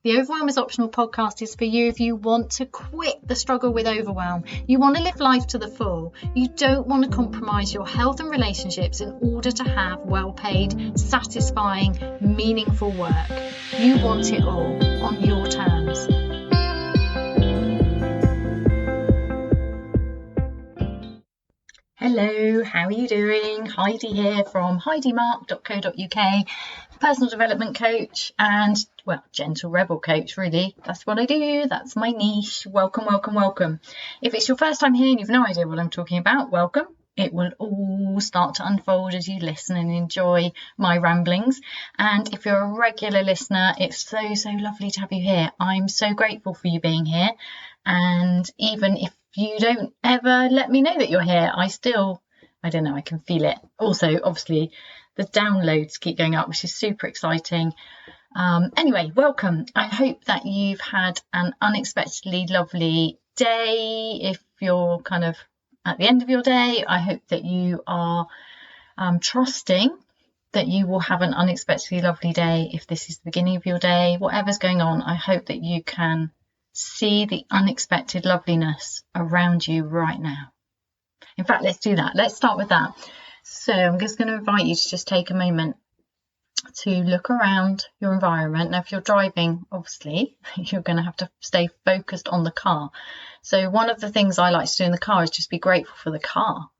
The Overwhelm is Optional podcast is for you if you want to quit the struggle with overwhelm. You want to live life to the full. You don't want to compromise your health and relationships in order to have well-paid, satisfying, meaningful work. You want it all on your terms. Hello, how are you doing? Heidi here from HeidiMarke.co.uk, personal development coach and, gentle rebel coach, really. That's what I do. That's my niche. Welcome, welcome, welcome. If it's your first time here and you've no idea what I'm talking about, welcome. It will all start to unfold as you listen and enjoy my ramblings. And if you're a regular listener, it's so lovely to have you here. I'm so grateful for you being here. And even if you don't ever let me know that you're here, I don't know, I can feel it. Also, obviously, the downloads keep going up, which is super exciting. Anyway, welcome. I hope that you've had an unexpectedly lovely day. If you're kind of at the end of your day, I hope that you are trusting that you will have an unexpectedly lovely day. If this is the beginning of your day, whatever's going on, I hope that you can see the unexpected loveliness around you right now. In fact, let's do that. Let's start with that. So I'm just going to invite you to just take a moment to look around your environment. Now, if you're driving, obviously, you're going to have to stay focused on the car. So one of the things I like to do in the car is just be grateful for the car.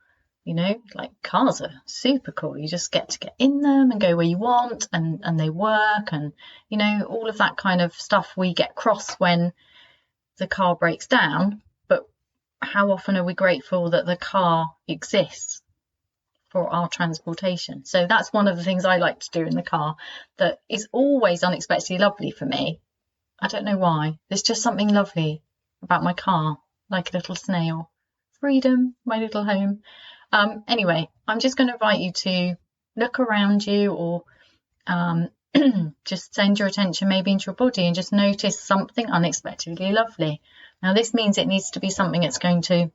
You know, like cars are super cool. You just get to get in them and go where you want and they work and, you know, all of that kind of stuff. We get cross when the car breaks down, but how often are we grateful that the car exists for our transportation? So that's one of the things I like to do in the car that is always unexpectedly lovely for me. I don't know why. There's just something lovely about my car, like a little snail. Freedom, my little home. Anyway, I'm just going to invite you to look around you or just send your attention maybe into your body and just notice something unexpectedly lovely. Now, this means it needs to be something that's going to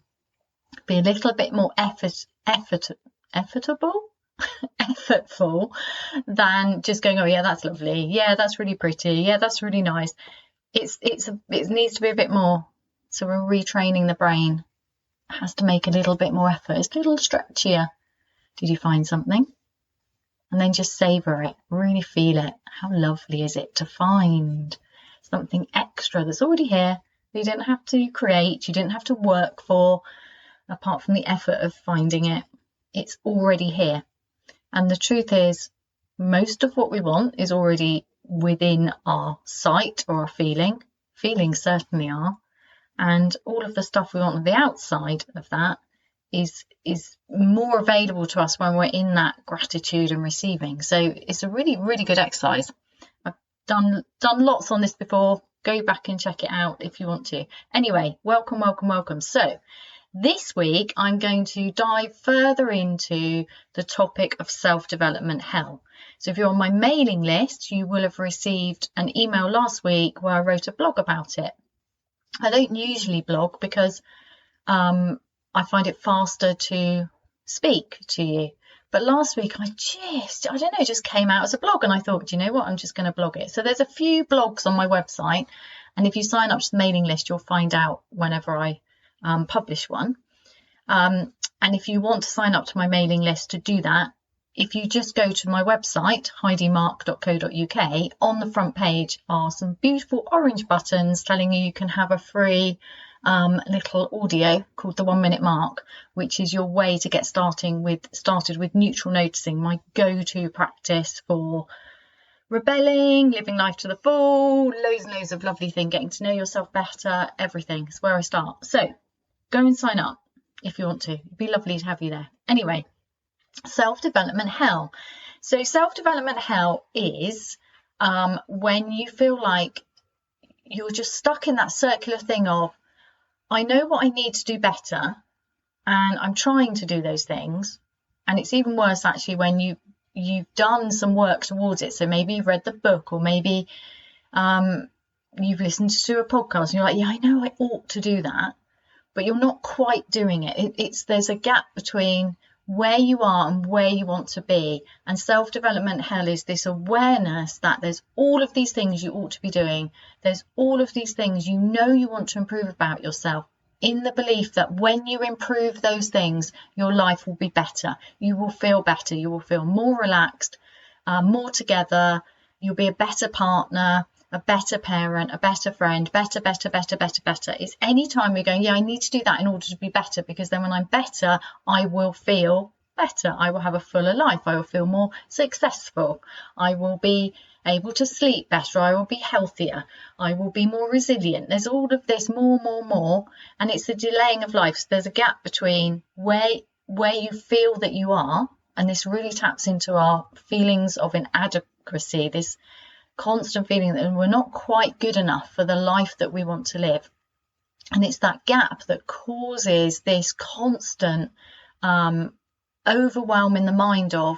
be a little bit more effortful than just going, oh yeah, that's lovely, yeah, that's really pretty, yeah, that's really nice. It needs to be a bit more. So we're retraining the brain. It has to make a little bit more effort. It's a little stretchier. Did you find something? And then just savor it, really feel it. How lovely is it to find something extra that's already here that you didn't have to create, you didn't have to work for, apart from the effort of finding it. It's already here. And the truth is, most of what we want is already within our sight or our feeling. Feelings certainly are. And all of the stuff we want on the outside of that is more available to us when we're in that gratitude and receiving. So it's a really, really good exercise. I've done lots on this before. Go back and check it out if you want to. Anyway, welcome, welcome, welcome. So this week I'm going to dive further into the topic of self-development hell. So if you're on my mailing list, you will have received an email last week where I wrote a blog about it. I don't usually blog because I find it faster to speak to you. But last week just came out as a blog and I thought, do you know what, I'm just going to blog it. So there's a few blogs on my website, and if you sign up to the mailing list, you'll find out whenever I publish one. And if you want to sign up to my mailing list to do that, if you just go to my website, HeidiMarke.co.uk, on the front page are some beautiful orange buttons telling you can have a free little audio called the 1 Minute Mark, which is your way to get started with neutral noticing, my go-to practice for rebelling, living life to the full, loads and loads of lovely things, getting to know yourself better, everything. It's where I start. So go and sign up if you want to. It'd be lovely to have you there. Anyway, self-development hell. So self-development hell is when you feel like you're just stuck in that circular thing of, I know what I need to do better and I'm trying to do those things. And it's even worse actually when you've done some work towards it. So maybe you've read the book, or maybe you've listened to a podcast and you're like, yeah, I know I ought to do that, but you're not quite doing it. There's a gap between where you are and where you want to be. And self-development hell is this awareness that there's all of these things you ought to be doing. There's all of these things you know you want to improve about yourself, in the belief that when you improve those things, your life will be better. You will feel better. You will feel more relaxed, more together. You'll be a better partner, a better parent, a better friend, better. It's any time we're going, yeah, I need to do that in order to be better, because then when I'm better, I will feel better. I will have a fuller life. I will feel more successful. I will be able to sleep better. I will be healthier. I will be more resilient. There's all of this more, and it's the delaying of life. So there's a gap between where you feel that you are, and this really taps into our feelings of inadequacy, this constant feeling that we're not quite good enough for the life that we want to live. And it's that gap that causes this constant overwhelm in the mind of,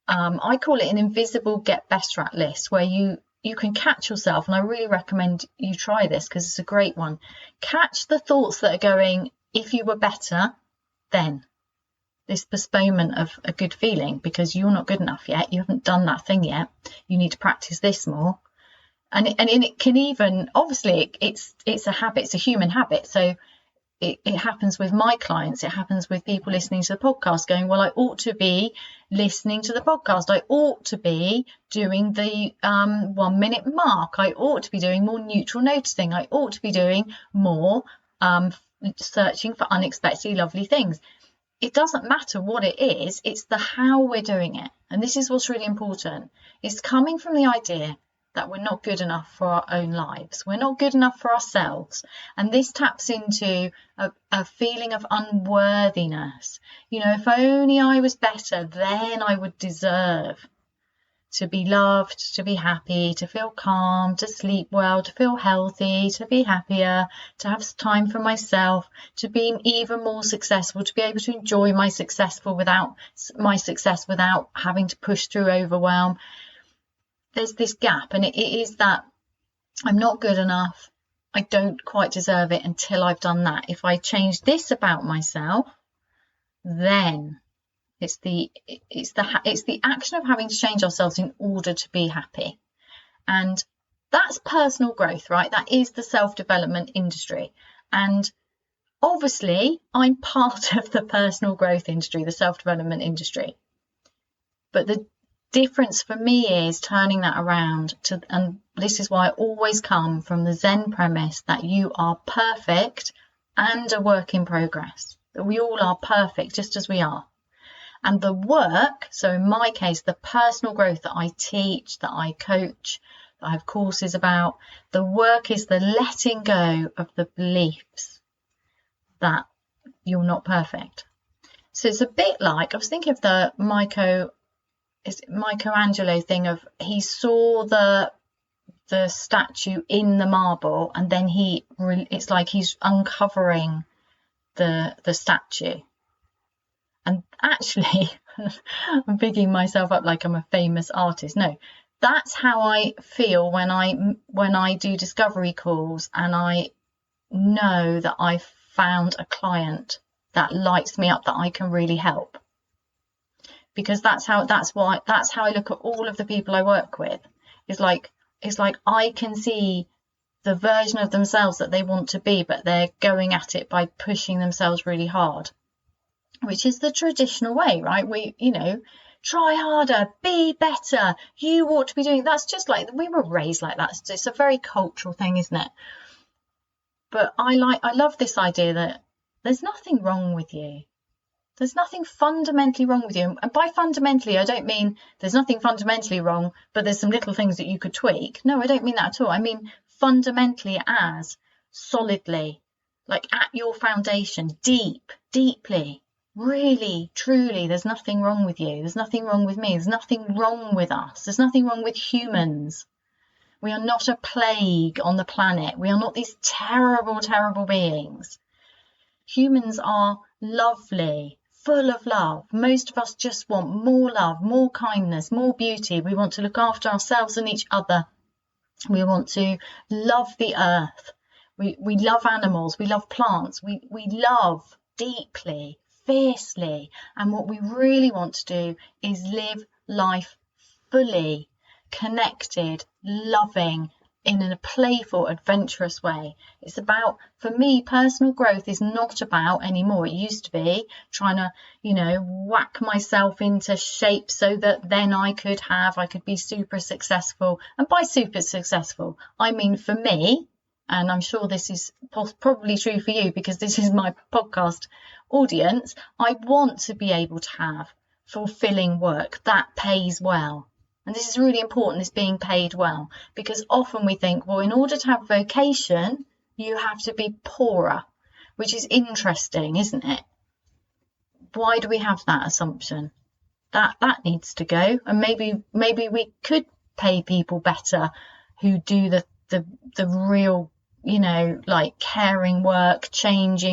I call it an invisible get better at list, where you can catch yourself, and I really recommend you try this because it's a great one. Catch the thoughts that are going, if you were better, then. This postponement of a good feeling because you're not good enough yet. You haven't done that thing yet. You need to practice this more. And it can even, obviously, it's a habit. It's a human habit. So it happens with my clients. It happens with people listening to the podcast going, well, I ought to be listening to the podcast. I ought to be doing the 1 minute mark. I ought to be doing more neutral noticing. I ought to be doing more searching for unexpectedly lovely things. It doesn't matter what it is, it's the how we're doing it. And this is what's really important. It's coming from the idea that we're not good enough for our own lives. We're not good enough for ourselves. And this taps into a feeling of unworthiness. You know, if only I was better, then I would deserve to be loved, to be happy, to feel calm, to sleep well, to feel healthy, to be happier, to have time for myself, to be even more successful, to be able to enjoy my success without having to push through overwhelm. There's this gap, and it is that I'm not good enough. I don't quite deserve it until I've done that. If I change this about myself, then it's the action of having to change ourselves in order to be happy. And that's personal growth, right? That is the self-development industry. And obviously, I'm part of the personal growth industry, the self-development industry. But the difference for me is turning that around and this is why I always come from the Zen premise that you are perfect and a work in progress. That we all are perfect just as we are. And the work, so in my case, the personal growth that I teach, that I coach, that I have courses about, the work is the letting go of the beliefs that you're not perfect. So it's a bit like, I was thinking of the Michelangelo thing of he saw the statue in the marble and then it's like he's uncovering the statue. And actually, I'm bigging myself up like I'm a famous artist. No, that's how I feel when I do discovery calls and I know that I've found a client that lights me up, that I can really help. Because that's how I look at all of the people I work with. It's like I can see the version of themselves that they want to be, but they're going at it by pushing themselves really hard. Which is the traditional way, right? We, try harder, be better, you ought to be doing, that's just like, we were raised like that. It's a very cultural thing, isn't it? But I love this idea that there's nothing wrong with you. There's nothing fundamentally wrong with you. And by fundamentally, I don't mean there's nothing fundamentally wrong, but there's some little things that you could tweak. No, I don't mean that at all. I mean fundamentally as solidly, like at your foundation, deeply. Really, truly, there's nothing wrong with you. There's nothing wrong with me. There's nothing wrong with us. There's nothing wrong with humans. We are not a plague on the planet. We are not these terrible, terrible beings. Humans are lovely, full of love. Most of us just want more love, more kindness, more beauty. We want to look after ourselves and each other. We want to love the earth. We love animals. We love plants. We love deeply, fiercely. And what we really want to do is live life fully, connected, loving, in a playful, adventurous way. It's about, for me, personal growth is not about anymore. It used to be trying to, whack myself into shape so that then I could be super successful. And by super successful, I mean for me, and I'm sure this is probably true for you because this is my podcast audience, I want to be able to have fulfilling work that pays well. And this is really important, this being paid well, because often we think, well, in order to have a vocation, you have to be poorer, which is interesting, isn't it? Why do we have that assumption? That needs to go. And maybe we could pay people better who do the real, like caring work, change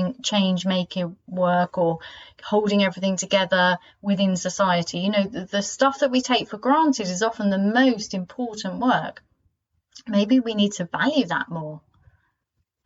making work, or holding everything together within society. The stuff that we take for granted is often the most important work. Maybe we need to value that more.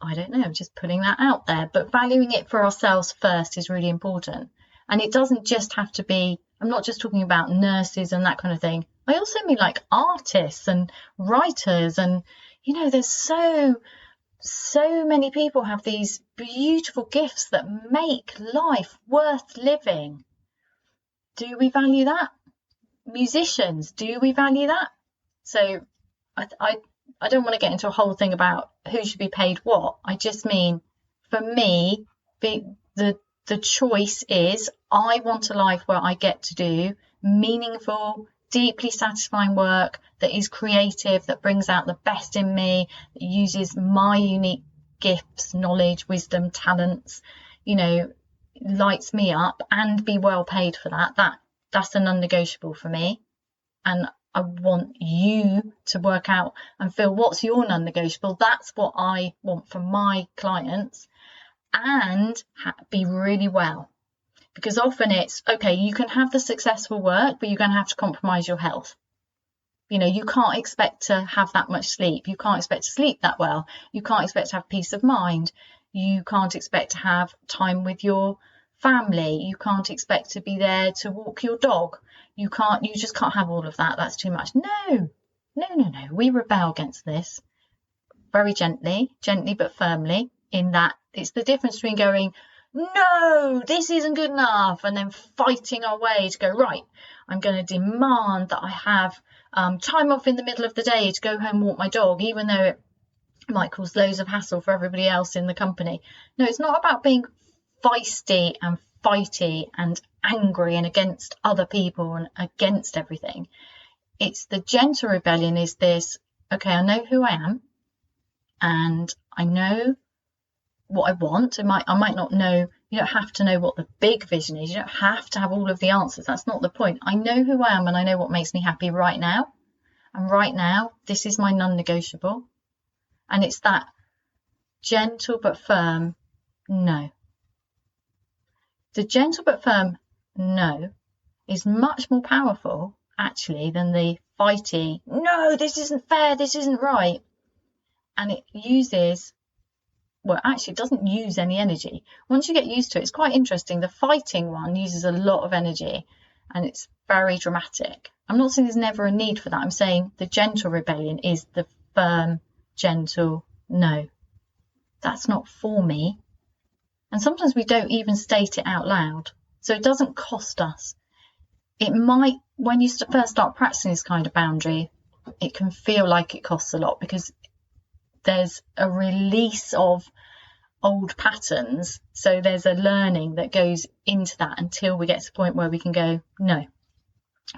I don't know, just putting that out there, but valuing it for ourselves first is really important. And it doesn't just have to be, I'm not just talking about nurses and that kind of thing. I also mean like artists and writers, and there's so many people have these beautiful gifts that make life worth living. Do we value that? Musicians, do we value that? So I don't want to get into a whole thing about who should be paid what. I just mean, for me, the choice is, I want a life where I get to do meaningful, deeply satisfying work that is creative, that brings out the best in me, that uses my unique gifts, knowledge, wisdom, talents, lights me up, and be well paid for that. That's a non-negotiable for me. And I want you to work out and feel what's your non-negotiable. That's what I want from my clients, and be really well. Because often it's, okay, you can have the successful work, but you're going to have to compromise your health. You can't expect to have that much sleep. You can't expect to sleep that well. You can't expect to have peace of mind. You can't expect to have time with your family. You can't expect to be there to walk your dog. You just can't have all of that. That's too much. No. We rebel against this very gently but firmly, in that it's the difference between going, no, this isn't good enough, and then fighting our way to go, right, I'm going to demand that I have time off in the middle of the day to go home and walk my dog, even though it might cause loads of hassle for everybody else in the company. No, it's not about being feisty and fighty and angry and against other people and against everything. It's the gentle rebellion is this, okay, I know who I am, and I know what I want. I might not know. You don't have to know what the big vision is. You don't have to have all of the answers. That's not the point. I know who I am, and I know what makes me happy right now. And right now, this is my non-negotiable. And it's that gentle but firm no. The gentle but firm no is much more powerful, actually, than the fighty, no, this isn't fair, this isn't right. And it uses, well, actually, it doesn't use any energy. Once you get used to it, it's quite interesting. The fighting one uses a lot of energy, and it's very dramatic. I'm not saying there's never a need for that. I'm saying the gentle rebellion is the firm, gentle no. That's not for me. And sometimes we don't even state it out loud. So it doesn't cost us. It might, when you first start practicing this kind of boundary, it can feel like it costs a lot, because there's a release of old patterns. So there's a learning that goes into that until we get to the point where we can go, no.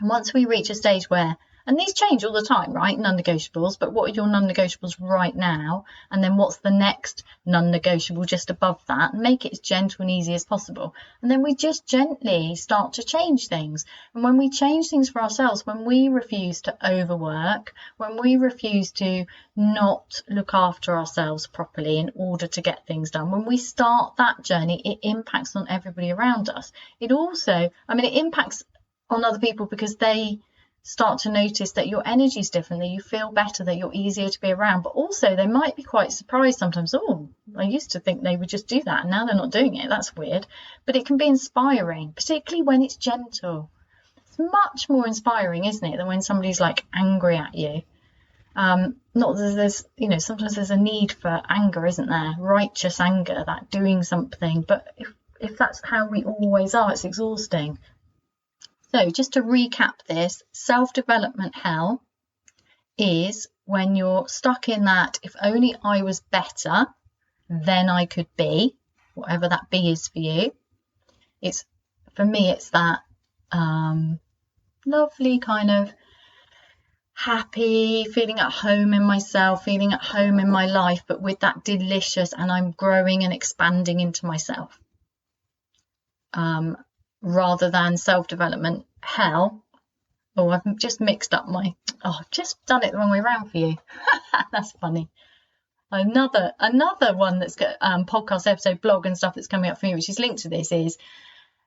And once we reach a stage where, and these change all the time, right? Non-negotiables, but what are your non-negotiables right now? And then what's the next non-negotiable just above that? And make it as gentle and easy as possible. And then we just gently start to change things. And when we change things for ourselves, when we refuse to overwork, when we refuse to not look after ourselves properly in order to get things done, when we start that journey, it impacts on everybody around us. It also, it impacts on other people because they start to notice that your energy is different, that you feel better, that you're easier to be around. But also they might be quite surprised sometimes, oh, I used to think they would just do that, and now they're not doing it. That's weird. But it can be inspiring, particularly when it's gentle. It's much more inspiring, isn't it, than when somebody's like angry at you. Not that there's, sometimes there's a need for anger, isn't there? Righteous anger, that doing something. But if that's how we always are, it's exhausting. So just to recap this, self-development hell is when you're stuck in that, if only I was better, then I could be, whatever that be is for you. For me, it's that lovely kind of happy, feeling at home in myself, feeling at home in my life, but with that delicious, and I'm growing and expanding into myself. Rather than self-development hell. Oh, I've just mixed up I've just done it the wrong way around for you. That's funny. Another one that's got podcast episode, blog and stuff that's coming up for me, which is linked to this, is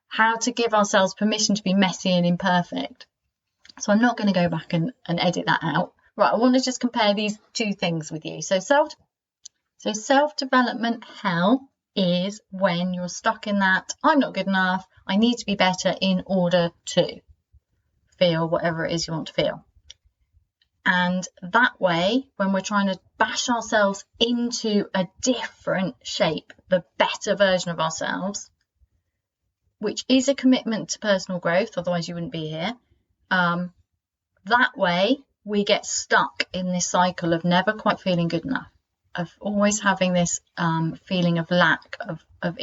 how to give ourselves permission to be messy and imperfect. So I'm not going to go back and edit that out. Right, I want to just compare these two things with you. So self-development hell is when you're stuck in that, I'm not good enough, I need to be better in order to feel whatever it is you want to feel. And that way, when we're trying to bash ourselves into a different shape, the better version of ourselves, which is a commitment to personal growth, otherwise you wouldn't be here, that way we get stuck in this cycle of never quite feeling good enough, of always having this feeling of lack, of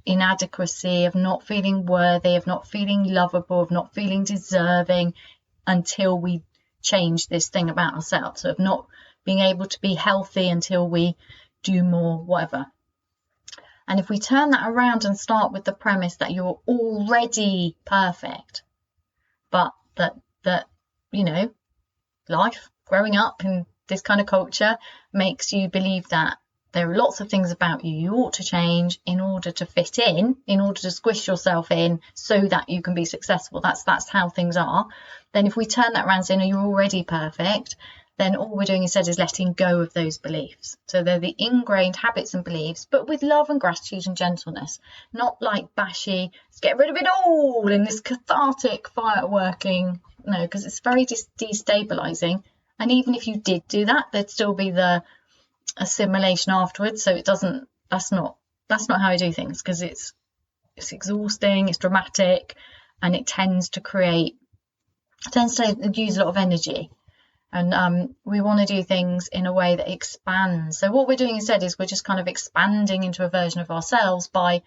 inadequacy, of not feeling worthy, of not feeling lovable, of not feeling deserving until we change this thing about ourselves, of not being able to be healthy until we do more, whatever. And if we turn that around and start with the premise that you're already perfect, but that life, growing up in this kind of culture, makes you believe that there are lots of things about you ought to change in order to fit in order to squish yourself in so that you can be successful. That's how things are. Then if we turn that around and say, no, you're already perfect, then all we're doing instead is letting go of those beliefs. So they're the ingrained habits and beliefs, but with love and gratitude and gentleness, not like bashy, let's get rid of it all in this cathartic fireworking. No, because it's very destabilizing. And even if you did do that, there'd still be the assimilation afterwards. So that's not how I do things, because it's exhausting, it's dramatic, and it tends to use a lot of energy. And we want to do things in a way that expands. So what we're doing instead is we're just kind of expanding into a version of ourselves by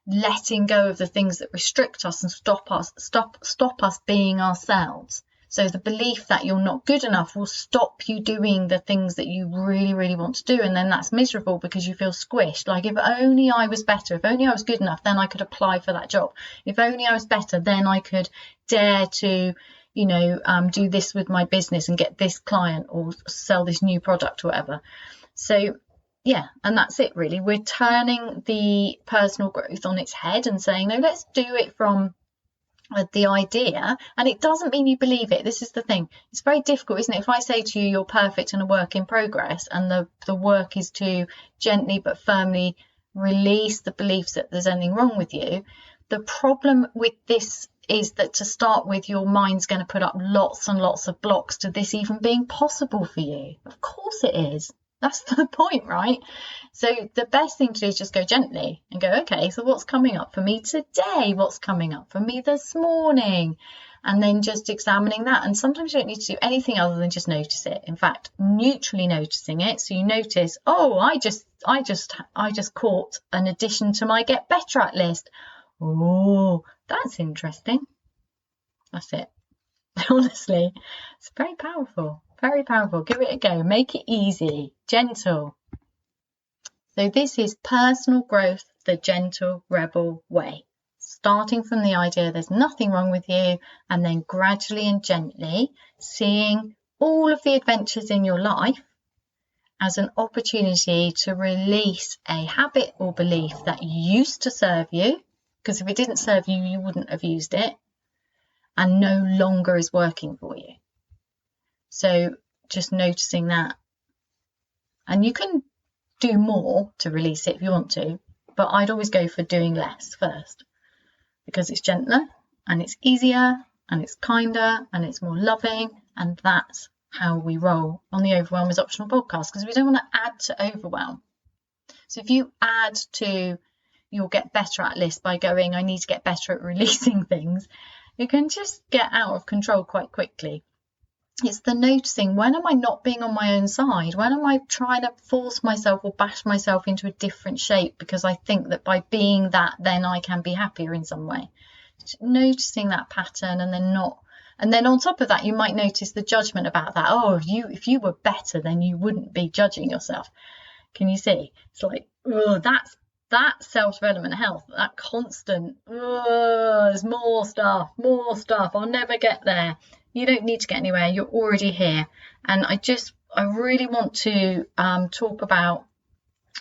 letting go of the things that restrict us and stop us being ourselves. So the belief that you're not good enough will stop you doing the things that you really, really want to do. And then that's miserable because you feel squished. Like, if only I was better, if only I was good enough, then I could apply for that job. If only I was better, then I could dare to, do this with my business and get this client or sell this new product or whatever. So, yeah, and that's it really. We're turning the personal growth on its head and saying, no, let's do it from the idea, and it doesn't mean you believe it. This is the thing, it's very difficult, isn't it? If I say to you you're perfect and a work in progress, and the work is to gently but firmly release the beliefs that there's anything wrong with you, the problem with this is that to start with, your mind's going to put up lots and lots of blocks to this even being possible for you. Of course it is. That's the point, right? So the best thing to do is just go gently and go, okay, so what's coming up for me today? What's coming up for me this morning? And then just examining that. And sometimes you don't need to do anything other than just notice it. In fact, neutrally noticing it. So you notice, oh, I just caught an addition to my get better at list. Oh, that's interesting. That's it. Honestly, it's very powerful. Very powerful. Give it a go. Make it easy, gentle. So this is personal growth, the gentle rebel way. Starting from the idea there's nothing wrong with you, and then gradually and gently seeing all of the adventures in your life as an opportunity to release a habit or belief that used to serve you, because if it didn't serve you, you wouldn't have used it, and no longer is working for you. So just noticing that. And you can do more to release it if you want to, but I'd always go for doing less first, because it's gentler and it's easier and it's kinder and it's more loving, and that's how we roll on the Overwhelm is Optional podcast, because we don't want to add to overwhelm. So if you add to you'll get better at list by going, I need to get better at releasing things, you can just get out of control quite quickly. It's the noticing, when am I not being on my own side? When am I trying to force myself or bash myself into a different shape because I think that by being that, then I can be happier in some way? Noticing that pattern, and then on top of that, you might notice the judgment about that. Oh, if you were better, then you wouldn't be judging yourself. Can you see? It's like, oh, that's self-development health, that constant, oh, there's more stuff, I'll never get there. You don't need to get anywhere, you're already here. And I really want to talk about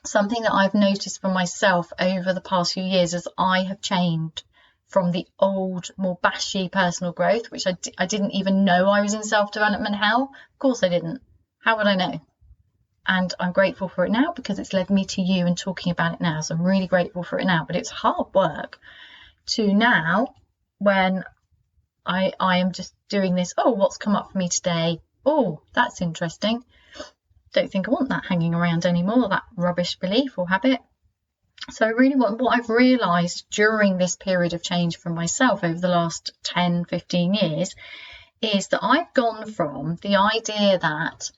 something that I've noticed for myself over the past few years as I have changed from the old, more bashy personal growth, which I didn't even know I was in self-development hell. Of course I didn't. How would I know? And I'm grateful for it now, because it's led me to you and talking about it now. So I'm really grateful for it now. But it's hard work to now, when I am just doing this, oh, what's come up for me today? Oh, that's interesting. Don't think I want that hanging around anymore, that rubbish belief or habit. So I really want, what I've realised during this period of change for myself over the last 10, 15 years is that I've gone from the idea that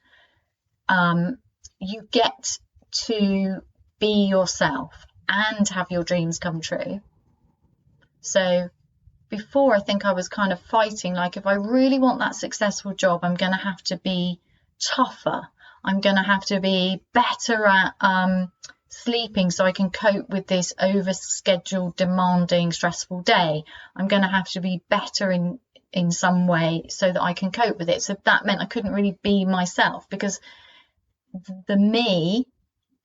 you get to be yourself and have your dreams come true. So before, I think I was kind of fighting, like, if I really want that successful job, I'm going to have to be tougher. I'm going to have to be better at sleeping so I can cope with this over-scheduled, demanding, stressful day. I'm going to have to be better in some way so that I can cope with it. So that meant I couldn't really be myself, because the me,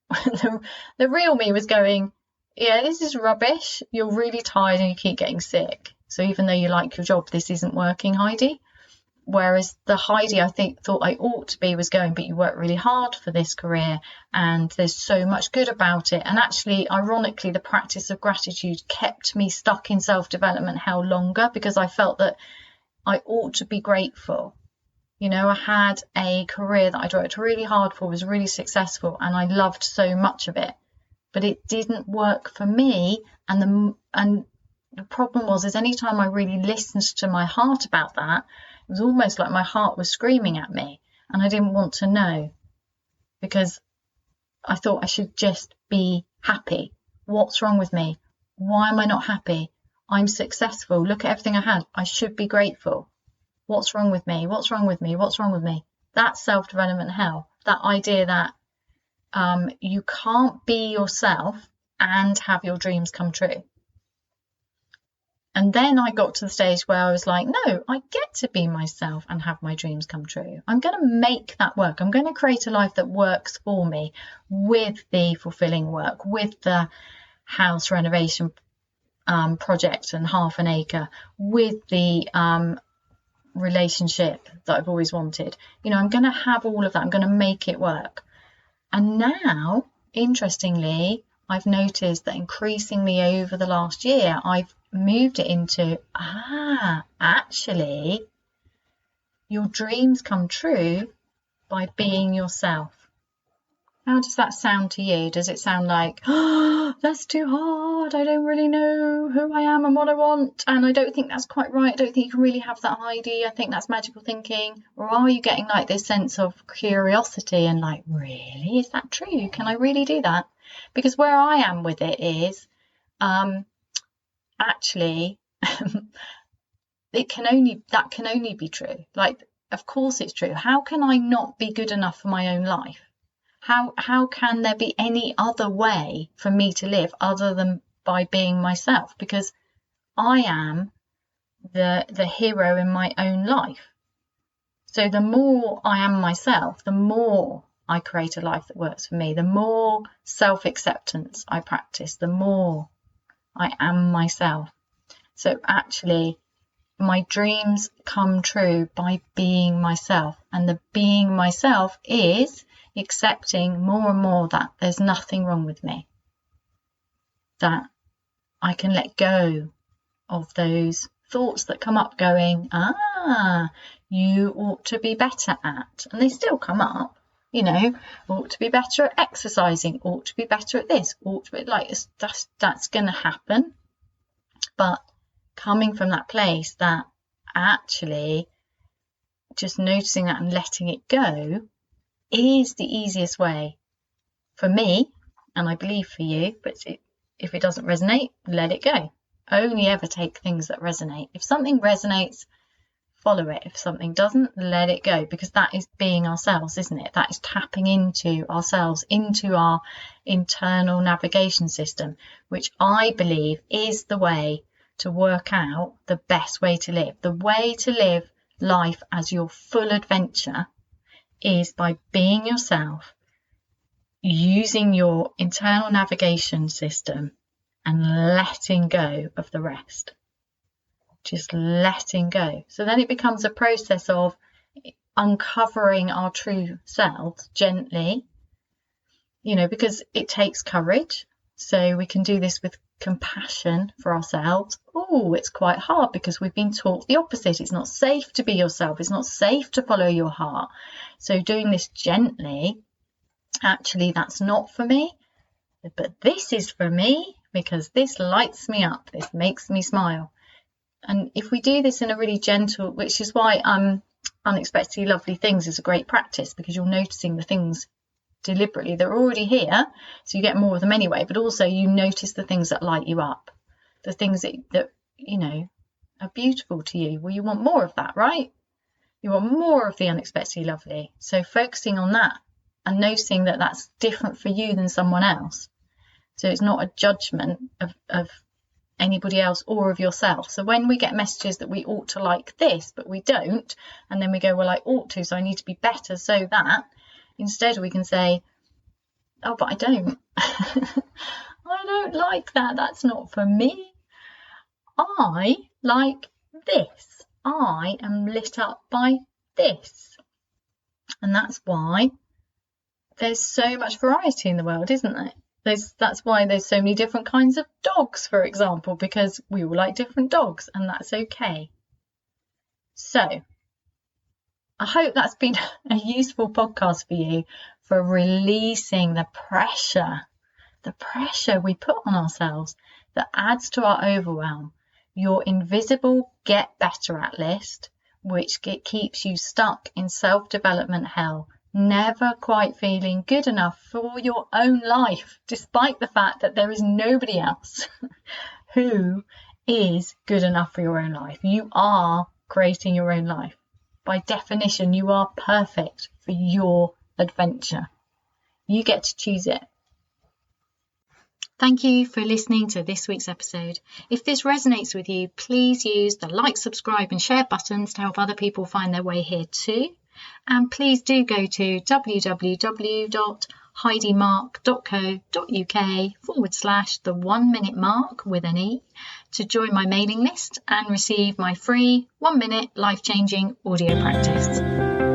the real me was going, yeah, this is rubbish. You're really tired and you keep getting sick. So even though you like your job, this isn't working, Heidi. Whereas the Heidi I thought I ought to be was going, but you work really hard for this career and there's so much good about it. And actually, ironically, the practice of gratitude kept me stuck in self-development hell longer, because I felt that I ought to be grateful. You know, I had a career that I worked really hard for, was really successful, and I loved so much of it, but it didn't work for me. And the problem was any time I really listened to my heart about that, it was almost like my heart was screaming at me, and I didn't want to know, because I thought I should just be happy. What's wrong with me? Why am I not happy? I'm successful. Look at everything I had. I should be grateful. What's wrong with me? What's wrong with me? What's wrong with me? That's self-development hell. That idea that you can't be yourself and have your dreams come true. And then I got to the stage where I was like, no, I get to be myself and have my dreams come true. I'm going to make that work. I'm going to create a life that works for me, with the fulfilling work, with the house renovation project and half an acre, with the relationship that I've always wanted. You know, I'm going to have all of that. I'm going to make it work. And now, interestingly, I've noticed that increasingly over the last year, I've moved it into, actually, your dreams come true by being yourself. How does that sound to you? Does it sound like, oh, that's too hard, I don't really know who I am and what I want, and I don't think that's quite right, I don't think you can really have that idea, I think that's magical thinking? Or are you getting like this sense of curiosity and like, really, is that true? Can I really do that? Because where I am with it is, actually, that can only be true. Like, of course it's true. How can I not be good enough for my own life? How can there be any other way for me to live other than by being myself? Because I am the hero in my own life. So the more I am myself, the more I create a life that works for me. The more self-acceptance I practice, the more I am myself. So actually, my dreams come true by being myself. And the being myself is accepting more and more that there's nothing wrong with me, that I can let go of those thoughts that come up going, you ought to be better at, and they still come up, you know, ought to be better at exercising, ought to be better at this, ought to be like, that's going to happen. But coming from that place that actually just noticing that and letting it go is the easiest way for me, and I believe for you. But if it doesn't resonate, let it go. Only ever take things that resonate. If something resonates, follow it. If something doesn't, let it go, because that is being ourselves, isn't it? That is tapping into ourselves, into our internal navigation system, which I believe is the way to work out the best way to live. The way to live life as your full adventure is by being yourself, using your internal navigation system and letting go of the rest. Just letting go. So then it becomes a process of uncovering our true selves gently, you know, because it takes courage. So we can do this with compassion for ourselves. Oh, it's quite hard because we've been taught the opposite. It's not safe to be yourself. It's not safe to follow your heart. So doing this gently, actually, that's not for me, but this is for me because this lights me up. This makes me smile. And if we do this in a really gentle, which is why unexpectedly lovely things is a great practice, because you're noticing the things deliberately. They're already here, so you get more of them anyway, but also you notice the things that light you up, the things that you know are beautiful to you. Well, you want more of that, right? You want more of the unexpectedly lovely. So focusing on that and noticing that that's different for you than someone else. So it's not a judgment of anybody else or of yourself. So when we get messages that we ought to like this, but we don't, and then we go, well, I ought to, so I need to be better, so that instead we can say, oh, but I don't. I don't like that. That's not for me. I like this. I am lit up by this. And that's why there's so much variety in the world, isn't there? That's why there's so many different kinds of dogs, for example, because we all like different dogs, and that's okay. So I hope that's been a useful podcast for you, for releasing the pressure we put on ourselves that adds to our overwhelm. Your invisible get better at list, which keeps you stuck in self-development hell, never quite feeling good enough for your own life, despite the fact that there is nobody else who is good enough for your own life. You are creating your own life. By definition, you are perfect for your adventure. You get to choose it. Thank you for listening to this week's episode. If this resonates with you, please use the like, subscribe and share buttons to help other people find their way here too. And please do go to www.heidimark.co.uk/the 1 minute mark with an E to join my mailing list and receive my free 1 minute life-changing audio practice.